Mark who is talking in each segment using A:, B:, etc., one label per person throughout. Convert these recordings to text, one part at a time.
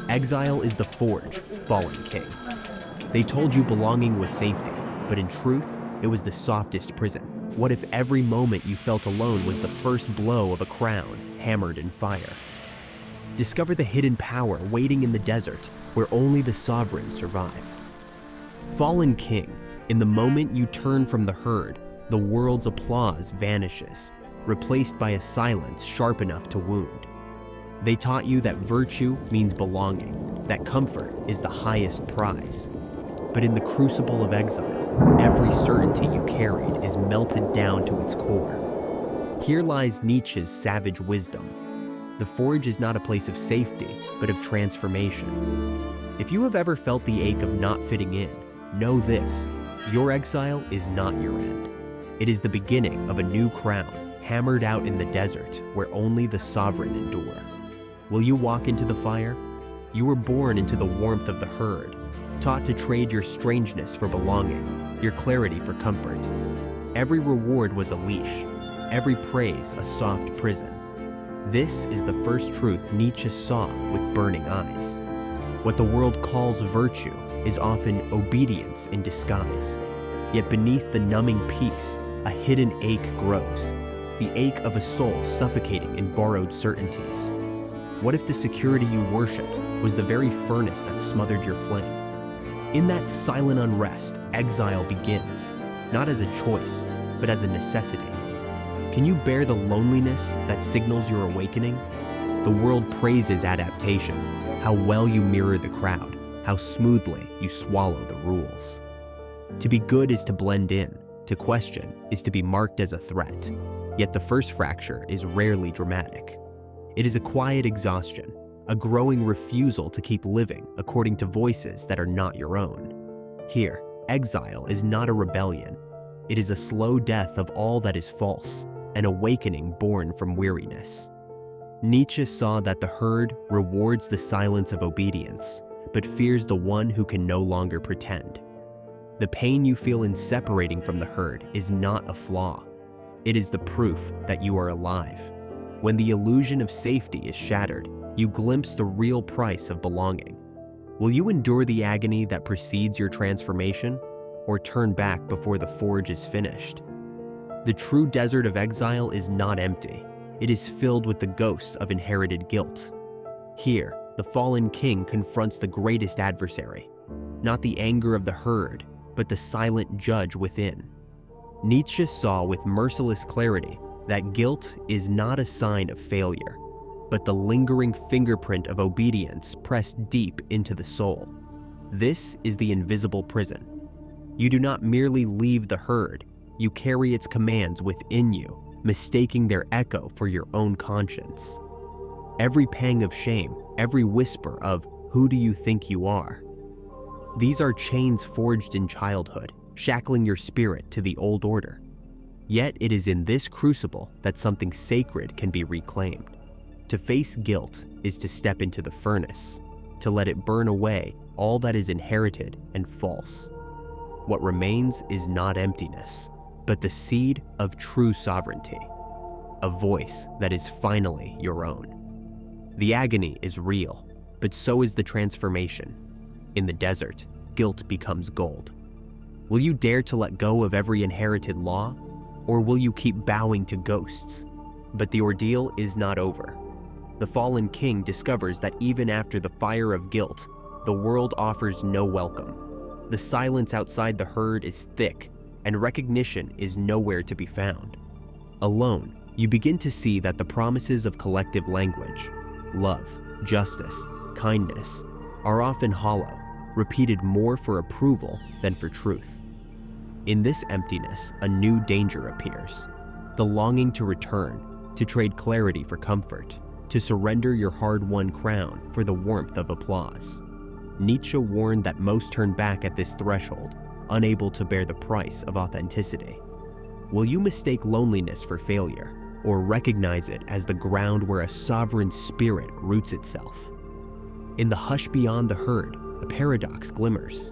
A: Exile is the forge, fallen king. They told you belonging was safety, but in truth, it was the softest prison. What if every moment you felt alone was the first blow of a crown hammered in fire? Discover the hidden power waiting in the desert where only the sovereign survive. Fallen king, in the moment you turn from the herd, the world's applause vanishes, replaced by a silence sharp enough to wound. They taught you that virtue means belonging, that comfort is the highest prize. But in the crucible of exile, every certainty you carried is melted down to its core. Here lies Nietzsche's savage wisdom. The forge is not a place of safety, but of transformation. If you have ever felt the ache of not fitting in, know this: your exile is not your end. It is the beginning of a new crown, hammered out in the desert where only the sovereign endure. Will you walk into the fire? You were born into the warmth of the herd, taught to trade your strangeness for belonging, your clarity for comfort. Every reward was a leash, every praise a soft prison. This is the first truth Nietzsche saw with burning eyes. What the world calls virtue is often obedience in disguise. Yet beneath the numbing peace, a hidden ache grows, the ache of a soul suffocating in borrowed certainties. What if the security you worshipped was the very furnace that smothered your flame? In that silent unrest, exile begins, not as a choice, but as a necessity. Can you bear the loneliness that signals your awakening? The world praises adaptation, how well you mirror the crowd, how smoothly you swallow the rules. To be good is to blend in, to question is to be marked as a threat. Yet the first fracture is rarely dramatic. It is a quiet exhaustion, a growing refusal to keep living according to voices that are not your own. Here, exile is not a rebellion. It is a slow death of all that is false, an awakening born from weariness. Nietzsche saw that the herd rewards the silence of obedience, but fears the one who can no longer pretend. The pain you feel in separating from the herd is not a flaw. It is the proof that you are alive. When the illusion of safety is shattered, you glimpse the real price of belonging. Will you endure the agony that precedes your transformation, or turn back before the forge is finished? The true desert of exile is not empty. It is filled with the ghosts of inherited guilt. Here, the fallen king confronts the greatest adversary, not the anger of the herd, but the silent judge within. Nietzsche saw with merciless clarity that guilt is not a sign of failure, but the lingering fingerprint of obedience pressed deep into the soul. This is the invisible prison. You do not merely leave the herd, you carry its commands within you, mistaking their echo for your own conscience. Every pang of shame, every whisper of, "Who do you think you are?" These are chains forged in childhood, shackling your spirit to the old order. Yet it is in this crucible that something sacred can be reclaimed. To face guilt is to step into the furnace, to let it burn away all that is inherited and false. What remains is not emptiness, but the seed of true sovereignty, a voice that is finally your own. The agony is real, but so is the transformation. In the desert, guilt becomes gold. Will you dare to let go of every inherited law, or will you keep bowing to ghosts? But the ordeal is not over. The fallen king discovers that even after the fire of guilt, the world offers no welcome. The silence outside the herd is thick, and recognition is nowhere to be found. Alone, you begin to see that the promises of collective language, love, justice, kindness, are often hollow, repeated more for approval than for truth. In this emptiness, a new danger appears: the longing to return, to trade clarity for comfort, to surrender your hard-won crown for the warmth of applause. Nietzsche warned that most turn back at this threshold, unable to bear the price of authenticity. Will you mistake loneliness for failure, or recognize it as the ground where a sovereign spirit roots itself? In the hush beyond the herd, a paradox glimmers.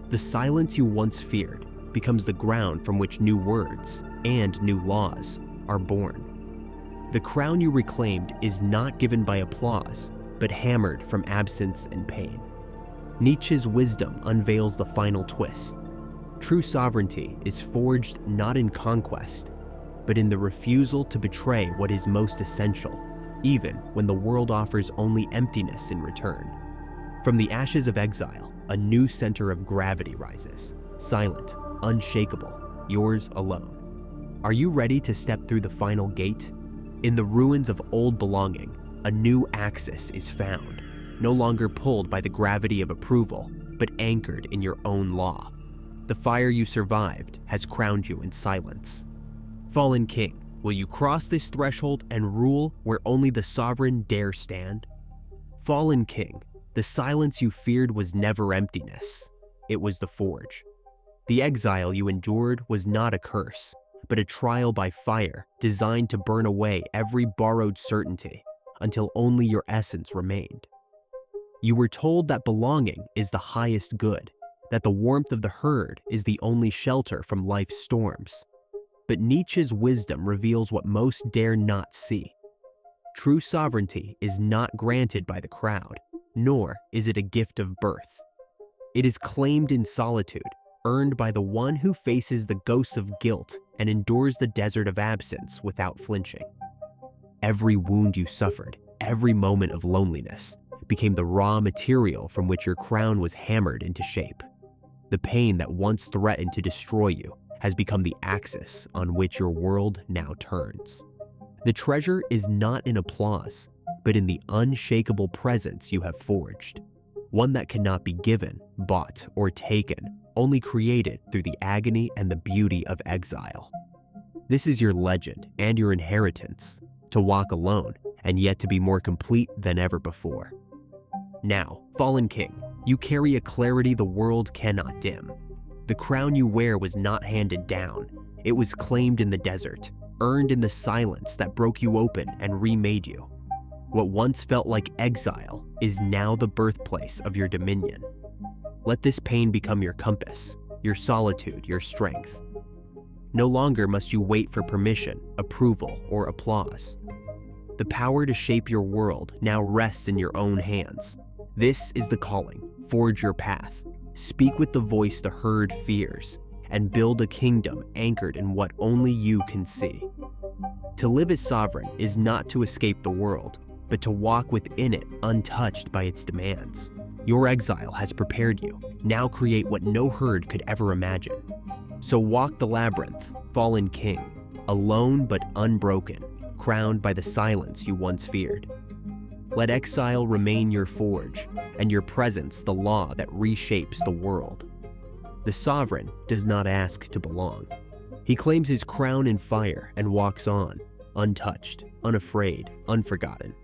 A: The silence you once feared becomes the ground from which new words and new laws are born. The crown you reclaimed is not given by applause, but hammered from absence and pain. Nietzsche's wisdom unveils the final twist. True sovereignty is forged not in conquest, but in the refusal to betray what is most essential, even when the world offers only emptiness in return. From the ashes of exile, a new center of gravity rises, silent, unshakable, yours alone. Are you ready to step through the final gate? In the ruins of old belonging, a new axis is found, no longer pulled by the gravity of approval, but anchored in your own law. The fire you survived has crowned you in silence. Fallen King, will you cross this threshold and rule where only the sovereign dare stand? Fallen King, the silence you feared was never emptiness. It was the forge. The exile you endured was not a curse, but a trial by fire designed to burn away every borrowed certainty until only your essence remained. You were told that belonging is the highest good, that the warmth of the herd is the only shelter from life's storms. But Nietzsche's wisdom reveals what most dare not see. True sovereignty is not granted by the crowd, nor is it a gift of birth. It is claimed in solitude, earned by the one who faces the ghosts of guilt and endures the desert of absence without flinching. Every wound you suffered, every moment of loneliness, became the raw material from which your crown was hammered into shape. The pain that once threatened to destroy you has become the axis on which your world now turns. The treasure is not in applause, but in the unshakable presence you have forged, one that cannot be given, bought, or taken, only created through the agony and the beauty of exile. This is your legend and your inheritance, to walk alone and yet to be more complete than ever before. Now, Fallen King, you carry a clarity the world cannot dim. The crown you wear was not handed down. It was claimed in the desert, earned in the silence that broke you open and remade you. What once felt like exile is now the birthplace of your dominion. Let this pain become your compass, your solitude, your strength. No longer must you wait for permission, approval, or applause. The power to shape your world now rests in your own hands. This is the calling. Forge your path. Speak with the voice the herd fears, and build a kingdom anchored in what only you can see. To live as sovereign is not to escape the world, but to walk within it untouched by its demands. Your exile has prepared you. Now create what no herd could ever imagine. So walk the labyrinth, Fallen King, alone but unbroken, crowned by the silence you once feared. Let exile remain your forge, and your presence the law that reshapes the world. The sovereign does not ask to belong. He claims his crown in fire and walks on, untouched, unafraid, unforgotten.